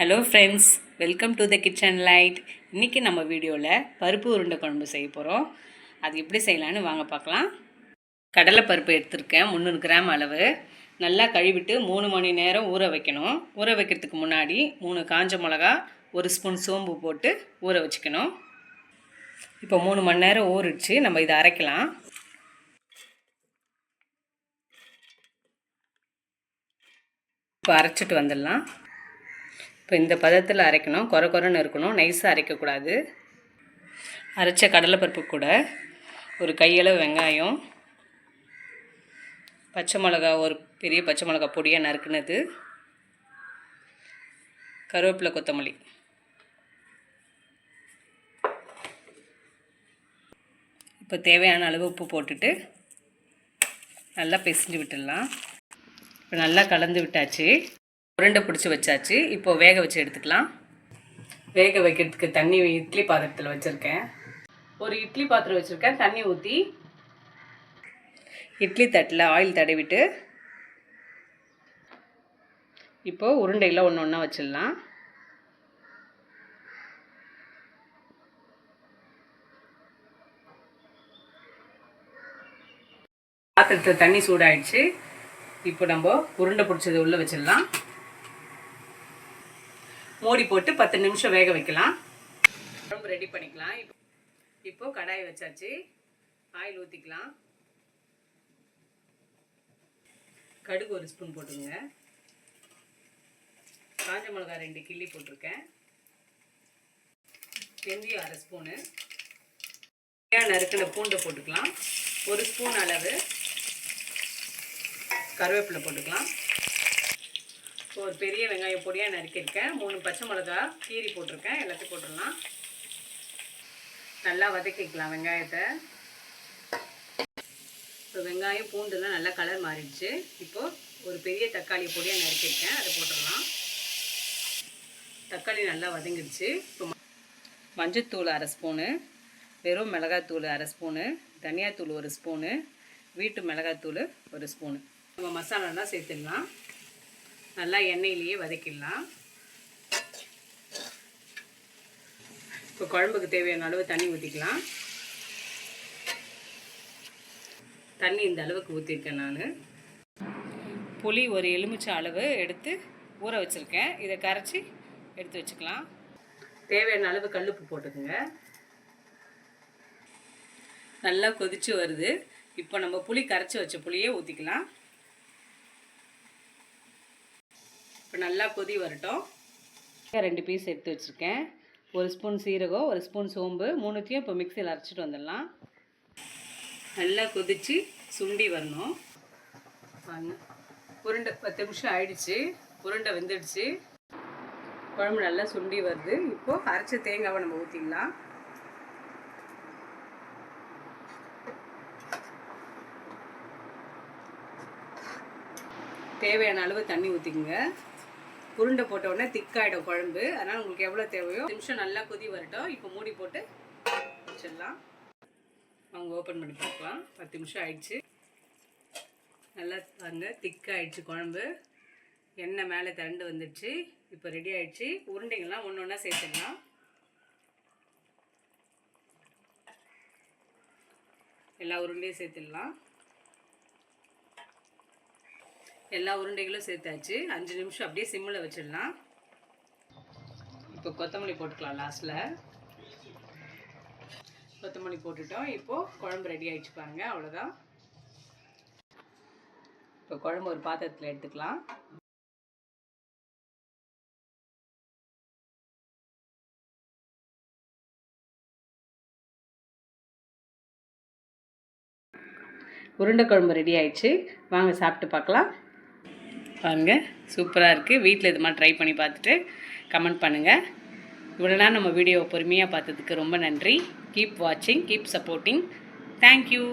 Hello friends, welcome to the kitchen light. இன்றைக்கி நம்ம வீடியோவில் பருப்பு உருண்டை குழம்பு செய்ய போகிறோம். அது எப்படி செய்யலான்னு வாங்க பார்க்கலாம். கடலைப்பருப்பு எடுத்திருக்கேன் 300 கிராம் அளவு. நல்லா கழுவிட்டு 3 மணி நேரம் ஊற வைக்கணும். ஊற வைக்கிறதுக்கு முன்னாடி 3 காஞ்ச மிளகா, 1 ஸ்பூன் சோம்பு போட்டு ஊற வச்சுக்கணும். இப்போ 3 மணி நேரம் ஊறிடுச்சு. நம்ம இதை அரைக்கலாம். இப்போ அரைச்சிட்டு வந்துடலாம். இப்போ இந்த பதத்தில் அரைக்கணும். குறைன்னு இருக்கணும், நைஸாக அரைக்கக்கூடாது. அரைச்ச கடலைப்பருப்பு கூட ஒரு கையளவு வெங்காயம், பச்சை மிளகா, ஒரு பெரிய பச்சை மிளகா பொடியாக நறுக்குனது, கருவேப்பிலை, கொத்தமல்லி, இப்போ தேவையான அளவு உப்பு போட்டுட்டு நல்லா பிசைஞ்சு விட்டுடலாம். இப்போ நல்லா கலந்து விட்டாச்சு. உருண்டை பிடிச்சி வச்சாச்சு. இப்போது வேக வச்சு எடுத்துக்கலாம். வேக வைக்கிறதுக்கு தண்ணி இட்லி பாத்திரத்தில் வச்சுருக்கேன். ஒரு இட்லி பாத்திரம் வச்சுருக்கேன். தண்ணி ஊற்றி இட்லி தட்டில் ஆயில் தடவிட்டு இப்போது உருண்டையில் ஒன்று ஒன்றா வச்சிடலாம். பாத்திரத்தில் தண்ணி சூடாயிடுச்சு. இப்போ நம்ம உருண்டை பிடிச்சது உள்ளே வச்சிடலாம். மூடி போட்டு 10 நிமிஷம் வேக வைக்கலாம். குழம்பு ரெடி பண்ணிக்கலாம். இப்போது கடாய் வச்சாச்சு. ஆயில் ஊற்றிக்கலாம். கடுகு 1 ஸ்பூன் போட்டுங்க. காஞ்ச மிளகா 2 கிள்ளி போட்டிருக்கேன். வெந்தயம் 1/2 ஸ்பூனு. நறுக்கின பூண்டை போட்டுக்கலாம். 1 ஸ்பூன் அளவு கருவேப்பிலை போட்டுக்கலாம். ஒரு பெரிய வெங்காயம் பொடியாக நறுக்கியிருக்கேன். 3 பச்சை மிளகா கீரி போட்டிருக்கேன். எல்லாத்தையும் போட்டுடலாம். நல்லா வதக்கிக்கலாம் வெங்காயத்தை. இப்போ வெங்காயம் பூண்டுலாம் நல்லா கலர் மாறிடுச்சு. இப்போது ஒரு பெரிய தக்காளி பொடியாக நறுக்கியிருக்கேன், அதை போட்டுடலாம். தக்காளி நல்லா வதங்கிடுச்சு. இப்போ மஞ்சத்தூள் 1/2 ஸ்பூனு, வெறும் மிளகாத்தூள் 1/2 ஸ்பூனு, தனியாத்தூள் 1 ஸ்பூனு, வீட்டு மிளகாத்தூள் 1 ஸ்பூனு. நம்ம மசாலாலாம் சேர்த்துடலாம். நல்லா எண்ணெயிலேயே வதக்கிடலாம். இப்போ குழம்புக்கு தேவையான அளவு தண்ணி ஊற்றிக்கலாம். தண்ணி இந்த அளவுக்கு ஊற்றிருக்கேன் நான். புளி ஒரு எலுமிச்சை அளவு எடுத்து ஊற வச்சுருக்கேன். இதை கரைச்சி எடுத்து வச்சுக்கலாம். தேவையான அளவு கல்லுப்பு போட்டுக்குங்க. நல்லா கொதித்து வருது. இப்போ நம்ம புளி கரைச்சி வச்ச புளியே ஊற்றிக்கலாம். இப்போ நல்லா கொதி வரட்டும். 2 பீஸ் எடுத்து வச்சுருக்கேன். 1 ஸ்பூன் சீரகம், 1 ஸ்பூன் சோம்பு, 3த்தையும் இப்போ மிக்சியில் அரைச்சிட்டு வந்துடலாம். நல்லா கொதித்து சுண்டி வரணும். உருண்டை 10 நிமிஷம் ஆயிடுச்சு. உருண்டை வெந்துடுச்சு. குழம்பு நல்லா சுண்டி வருது. இப்போது அரைச்ச தேங்காவை நம்ம ஊற்றிக்கலாம். தேவையான அளவு தண்ணி ஊற்றிக்குங்க. உருண்டை போட்ட உடனே திக்காயிடும் குழம்பு. அதனால் உங்களுக்கு எவ்வளோ தேவையோ 10 நிமிஷம் நல்லா கொதி வரட்டும். இப்போ மூடி போட்டு வச்சிடலாம். அவங்க ஓப்பன் பண்ணி பார்க்கலாம். 10 நிமிஷம் ஆயிடுச்சு. நல்லா பாருங்க, திக்காயிடுச்சு குழம்பு. எண்ணெய் மேலே திரண்டு வந்துடுச்சு. இப்போ ரெடி ஆயிடுச்சு. உருண்டைங்கள்லாம் ஒன்று ஒன்றா சேர்த்துடலாம். எல்லா உருண்டையும் சேர்த்துடலாம். எல்லா உருண்டைகளும் சேர்த்தாச்சு. 5 நிமிஷம் அப்படியே சிம்மில் வச்சிடலாம். இப்போ கொத்தமல்லி போட்டுக்கலாம். லாஸ்ட்டில் கொத்தமல்லி போட்டுட்டோம். இப்போது குழம்பு ரெடி ஆகிடுச்சு பாருங்க. அவ்வளோதான். இப்போ குழம்பு ஒரு பாத்திரத்தில் எடுத்துக்கலாம். உருண்டை குழம்பு ரெடி ஆயிடுச்சு. வாங்க சாப்பிட்டு பார்க்கலாம். பாருங்கள், சூப்பராக இருக்குது. வீட்டில் இது மாதிரி ட்ரை பண்ணி பார்த்துட்டு கமெண்ட் பண்ணுங்கள். இவ்வளோ நேரம் நம்ம வீடியோவை பொறுமையாக பார்த்ததுக்கு ரொம்ப நன்றி. கீப் வாட்சிங், கீப் சப்போர்ட்டிங். தேங்க்யூ.